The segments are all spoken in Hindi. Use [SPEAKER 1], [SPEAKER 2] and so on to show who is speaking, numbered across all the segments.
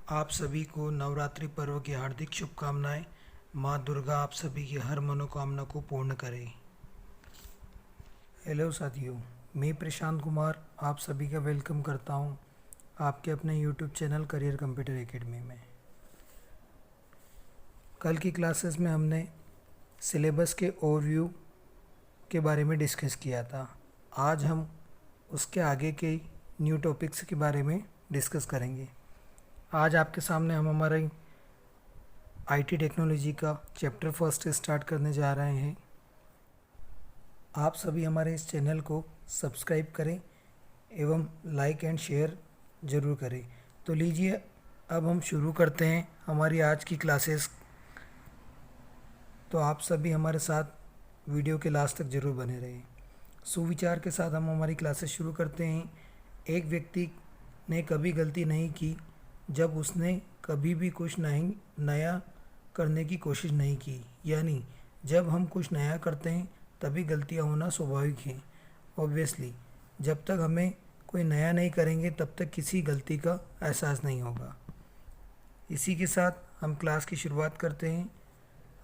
[SPEAKER 1] आप सभी को नवरात्रि पर्व की हार्दिक शुभकामनाएं। माँ दुर्गा आप सभी की हर मनोकामना को पूर्ण करे। हेलो साथियों, मैं प्रशांत कुमार आप सभी का वेलकम करता हूं आपके अपने YouTube channel career computer academy में। कल की क्लासेस में हमने सिलेबस के ओवरव्यू के बारे में डिस्कस किया था। आज हम उसके आगे के न्यू टॉपिक्स के बारे में डिस्कस करेंगे। आज आपके सामने हम हमारे आईटी टेक्नोलॉजी का चैप्टर फर्स्ट स्टार्ट करने जा रहे हैं। आप सभी हमारे इस चैनल को सब्सक्राइब करें एवं लाइक एंड शेयर ज़रूर करें। तो लीजिए अब हम शुरू करते हैं हमारी आज की क्लासेस। तो आप सभी हमारे साथ वीडियो के लास्ट तक ज़रूर बने रहें। सुविचार के साथ हम हमारी क्लासेस शुरू करते हैं। एक व्यक्ति ने कभी गलती नहीं की जब उसने कभी भी कुछ नहीं नया करने की कोशिश नहीं की। यानी जब हम कुछ नया करते हैं तभी गलतियां होना स्वाभाविक है। ऑब्वियसली जब तक हमें कोई नया नहीं करेंगे तब तक किसी गलती का एहसास नहीं होगा। इसी के साथ हम क्लास की शुरुआत करते हैं।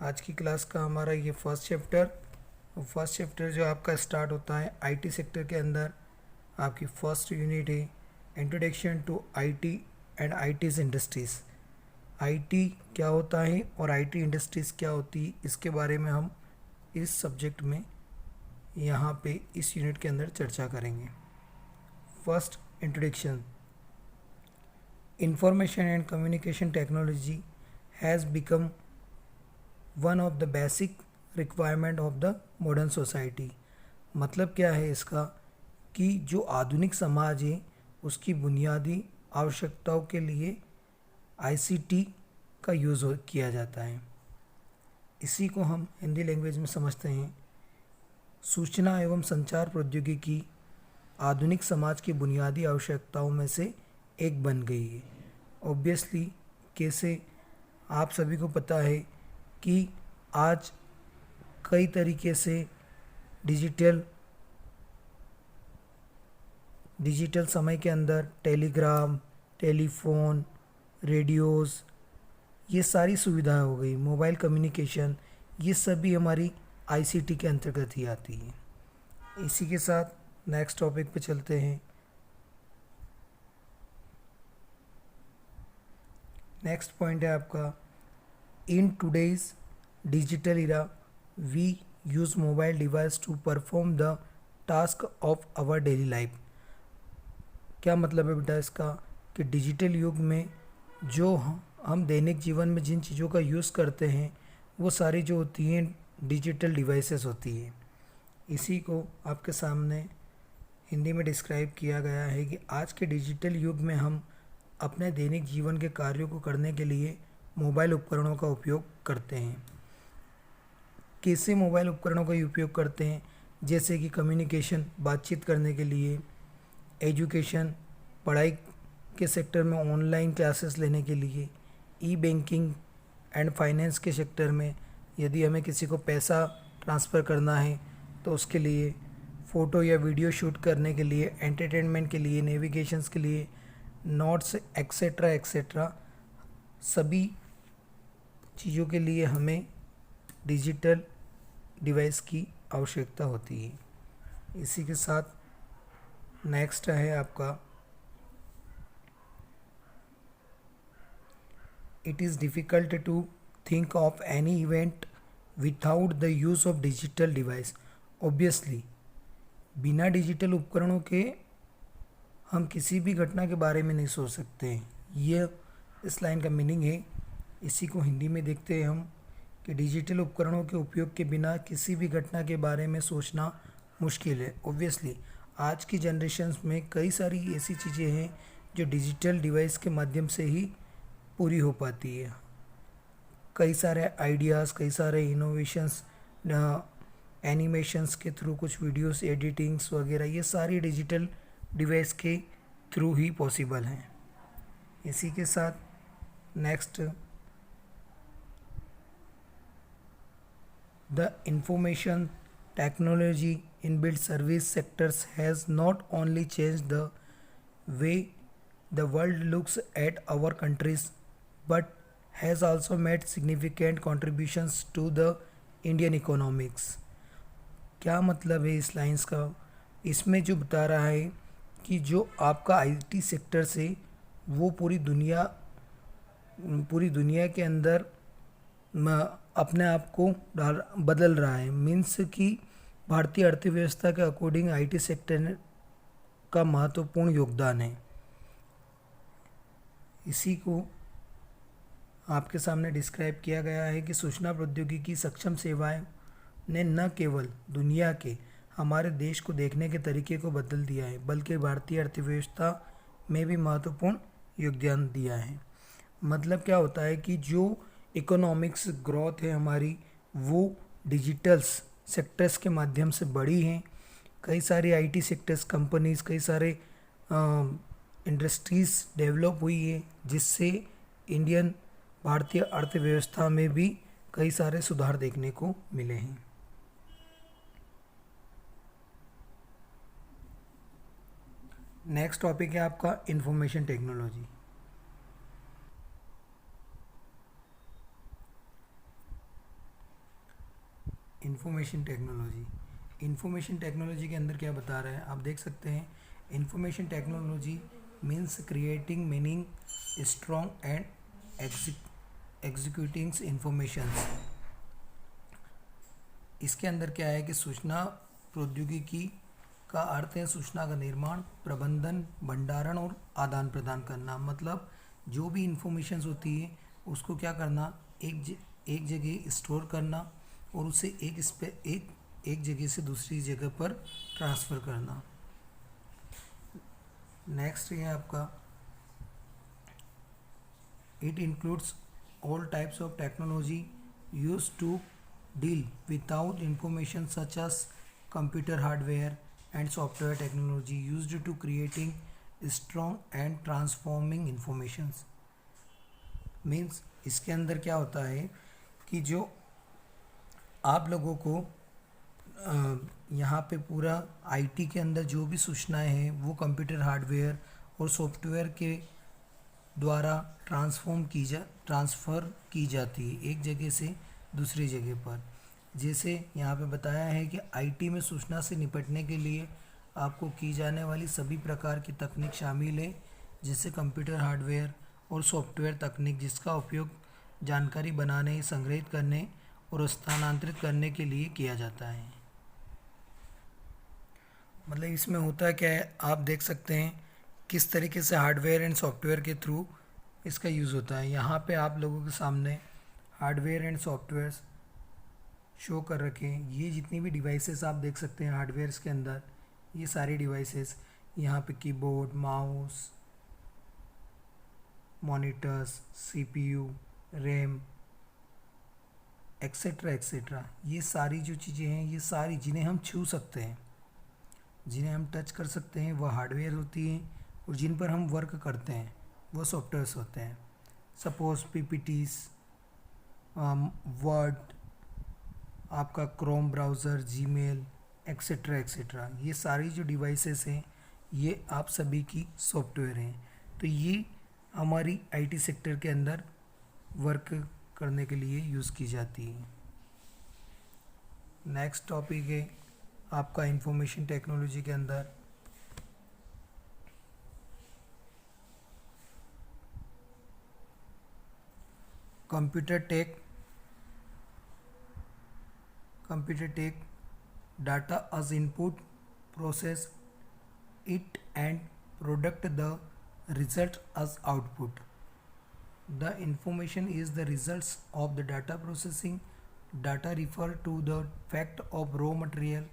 [SPEAKER 1] आज की क्लास का हमारा ये फर्स्ट चैप्टर जो आपका स्टार्ट होता है आईटी सेक्टर के अंदर। आपकी फर्स्ट यूनिट है introduction to IT and IT's industries. IT क्या होता है और आईटी इंडस्ट्रीज़ क्या होती है, इसके बारे में हम इस सब्जेक्ट में यहाँ पे इस यूनिट के अंदर चर्चा करेंगे। First introduction. Information and communication technology has become one of the basic requirement of the modern society. मतलब क्या है इसका कि जो आधुनिक समाज है उसकी बुनियादी आवश्यकताओं के लिए आईसीटी का यूज़ किया जाता है। इसी को हम हिंदी लैंग्वेज में समझते हैं। सूचना एवं संचार प्रौद्योगिकी आधुनिक समाज की बुनियादी आवश्यकताओं में से एक बन गई है। ऑब्वियसली कैसे आप सभी को पता है कि आज कई तरीके से डिजिटल समय के अंदर टेलीग्राम, टेलीफोन, रेडियोज़, ये सारी सुविधाएं हो गई, मोबाइल कम्युनिकेशन, ये सभी हमारी आईसीटी के अंतर्गत ही आती है। इसी के साथ नेक्स्ट टॉपिक पे चलते हैं। नेक्स्ट पॉइंट है आपका in today's digital era we use mobile device to perform the task of our daily life. क्या मतलब है बेटा इसका कि डिजिटल युग में जो हम दैनिक जीवन में जिन चीज़ों का यूज़ करते हैं वो सारी जो होती हैं डिजिटल डिवाइसेस होती हैं। इसी को आपके सामने हिंदी में डिस्क्राइब किया गया है कि आज के डिजिटल युग में हम अपने दैनिक जीवन के कार्यों को करने के लिए मोबाइल उपकरणों का उपयोग करते हैं। कैसे मोबाइल उपकरणों का उपयोग करते हैं? जैसे कि कम्युनिकेशन, बातचीत करने के लिए, एजुकेशन, पढ़ाई के सेक्टर में ऑनलाइन क्लासेस लेने के लिए, ई बैंकिंग एंड फाइनेंस के सेक्टर में यदि हमें किसी को पैसा ट्रांसफ़र करना है तो उसके लिए, फ़ोटो या वीडियो शूट करने के लिए, एंटरटेनमेंट के लिए, नेविगेशंस के लिए, नोट्स एक्सेट्रा एक्सेट्रा, सभी चीज़ों के लिए हमें डिजिटल डिवाइस की आवश्यकता होती है। इसी के साथ नेक्स्ट है आपका it is difficult to think of any event without the use of digital device. Obviously बिना डिजिटल उपकरणों के हम किसी भी घटना के बारे में नहीं सोच सकते। ये इस लाइन का मीनिंग है। इसी को हिंदी में देखते हैं हम कि डिजिटल उपकरणों के उपयोग के बिना किसी भी घटना के बारे में सोचना मुश्किल है। ऑब्वियसली आज की जनरेशन में कई सारी ऐसी चीज़ें हैं जो डिजिटल डिवाइस के माध्यम से ही पूरी हो पाती है। कई सारे आइडियाज़, कई सारे इनोवेशंस, एनिमेशंस के थ्रू कुछ वीडियोस एडिटिंग्स वगैरह, ये सारी डिजिटल डिवाइस के थ्रू ही पॉसिबल हैं। इसी के साथ next, the information technology in build service sectors has not only change the way The world looks at our countries but has also made significant contributions to the Indian economics. क्या मतलब है इस लाइंस का? इसमें जो बता रहा है कि जो आपका आईटी सेक्टर से वो पूरी दुनिया के अंदर अपने आप को बदल रहा है। मीन्स कि भारतीय अर्थव्यवस्था के अकॉर्डिंग आईटी सेक्टर का महत्वपूर्ण योगदान है। इसी को आपके सामने डिस्क्राइब किया गया है कि सूचना प्रौद्योगिकी की सक्षम सेवाएं ने न केवल दुनिया के हमारे देश को देखने के तरीके को बदल दिया है बल्कि भारतीय अर्थव्यवस्था में भी महत्वपूर्ण योगदान दिया है। मतलब क्या होता है कि जो इकोनॉमिक्स ग्रोथ है हमारी वो डिजिटल्स सेक्टर्स के माध्यम से बढ़ी हैं। कई सारी आईटी सेक्टर्स कंपनीज कई सारे इंडस्ट्रीज़ डेवलप हुई है जिससे इंडियन भारतीय अर्थव्यवस्था में भी कई सारे सुधार देखने को मिले हैं। नेक्स्ट टॉपिक है आपका इंफॉर्मेशन टेक्नोलॉजी। इंफॉर्मेशन टेक्नोलॉजी के अंदर क्या बता रहा है आप देख सकते हैं। Information technology means creating meaning strong and executing informations. इसके अंदर क्या है कि सूचना प्रौद्योगिकी का अर्थ है सूचना का निर्माण, प्रबंधन, भंडारण और आदान प्रदान करना। मतलब जो भी इंफॉर्मेशंस होती है उसको क्या करना, एक जगह स्टोर करना और उसे एक जगह से दूसरी जगह पर ट्रांसफ़र करना। नेक्स्ट है आपका it includes all types of technology use to deal without information such as computer hardware and software technology used to creating strong and transforming informations। Means इसके अंदर क्या होता है कि जो आप लोगों को यहाँ पे पूरा आईटी के अंदर जो भी सूचनाएं हैं वो कंप्यूटर हार्डवेयर और सॉफ्टवेयर के द्वारा ट्रांसफ़र की जाती है एक जगह से दूसरी जगह पर। जैसे यहाँ पे बताया है कि आईटी में सूचना से निपटने के लिए आपको की जाने वाली सभी प्रकार की तकनीक शामिल है, जैसे कंप्यूटर हार्डवेयर और सॉफ्टवेयर तकनीक जिसका उपयोग जानकारी बनाने, संग्रहित करने और स्थानांतरित करने के लिए किया जाता है। मतलब इसमें होता क्या है आप देख सकते हैं किस तरीके से हार्डवेयर एंड सॉफ्टवेयर के थ्रू इसका यूज़ होता है। यहाँ पे आप लोगों के सामने हार्डवेयर एंड सॉफ्टवेयर शो कर रखे हैं। ये जितनी भी डिवाइसेस आप देख सकते हैं हार्डवेयर्स के अंदर, ये सारी डिवाइसेस यहाँ पे keyboard, mouse, monitors, CPU, RAM etcetera etcetera, ये सारी जो चीज़ें हैं ये सारी जिन्हें हम छू सकते हैं, जिन्हें हम टच कर सकते हैं वह हार्डवेयर होती हैं और जिन पर हम वर्क करते हैं वो सॉफ्टवेयर्स होते हैं। सपोज पीपीटीज, वर्ड, आपका Chrome browser, Gmail etcetera etcetera, ये सारी जो डिवाइसेस हैं ये आप सभी की सॉफ्टवेयर हैं। तो ये हमारी आईटी सेक्टर के अंदर वर्क करने के लिए यूज़ की जाती है। नेक्स्ट टॉपिक है आपका इंफॉर्मेशन टेक्नोलॉजी के अंदर computer take data as input, process it and product the result as output। The information is the results of the data processing। Data refer to the fact of raw material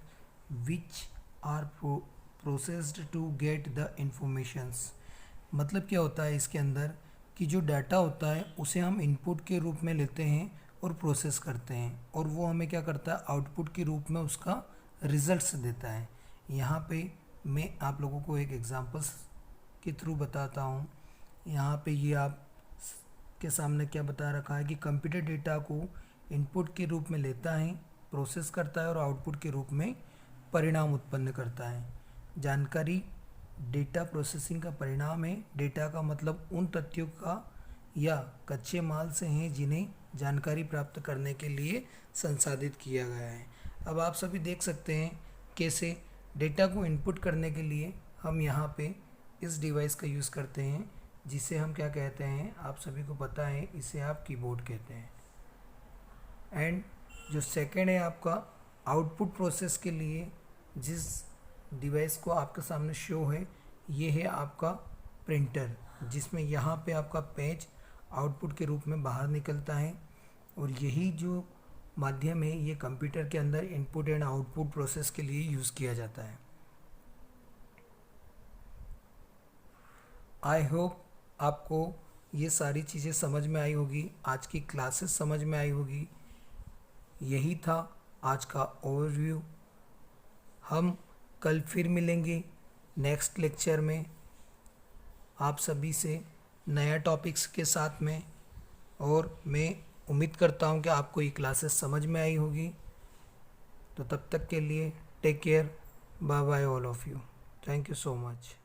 [SPEAKER 1] which are processed to get the informations। मतलब क्या होता है इसके अंदर कि जो डाटा होता है उसे हम इनपुट के रूप में लेते हैं और प्रोसेस करते हैं और वो हमें क्या करता है आउटपुट के रूप में उसका रिजल्ट्स देता है। यहाँ पे मैं आप लोगों को एक एग्जांपल्स के थ्रू बताता हूँ। यहाँ पे ये आप के सामने क्या बता रखा है कि कंप्यूटर डेटा को इनपुट के रूप में लेता है, प्रोसेस करता है और आउटपुट के रूप में परिणाम उत्पन्न करता है। जानकारी डेटा प्रोसेसिंग का परिणाम है। डेटा का मतलब उन तथ्यों का या कच्चे माल से हैं जिन्हें जानकारी प्राप्त करने के लिए संसाधित किया गया है। अब आप सभी देख सकते हैं कैसे डेटा को इनपुट करने के लिए हम यहाँ पे इस डिवाइस का यूज़ करते हैं, जिसे हम क्या कहते हैं, आप सभी को पता है, इसे आप कीबोर्ड कहते हैं। एंड जो सेकंड है आपका आउटपुट प्रोसेस के लिए जिस डिवाइस को आपके सामने शो है, ये है आपका प्रिंटर, जिसमें यहाँ पे आपका पेज आउटपुट के रूप में बाहर निकलता है। और यही जो माध्यम है ये कंप्यूटर के अंदर इनपुट एंड आउटपुट प्रोसेस के लिए यूज़ किया जाता है। आई होप आपको ये सारी चीज़ें समझ में आई होगी, आज की क्लासेस समझ में आई होगी। यही था आज का ओवरव्यू। हम कल फिर मिलेंगे नेक्स्ट लेक्चर में आप सभी से नया टॉपिक्स के साथ में, और मैं उम्मीद करता हूँ कि आपको ये क्लासेस समझ में आई होगी। तो तब तक के लिए take care, bye bye all of you, thank you so much.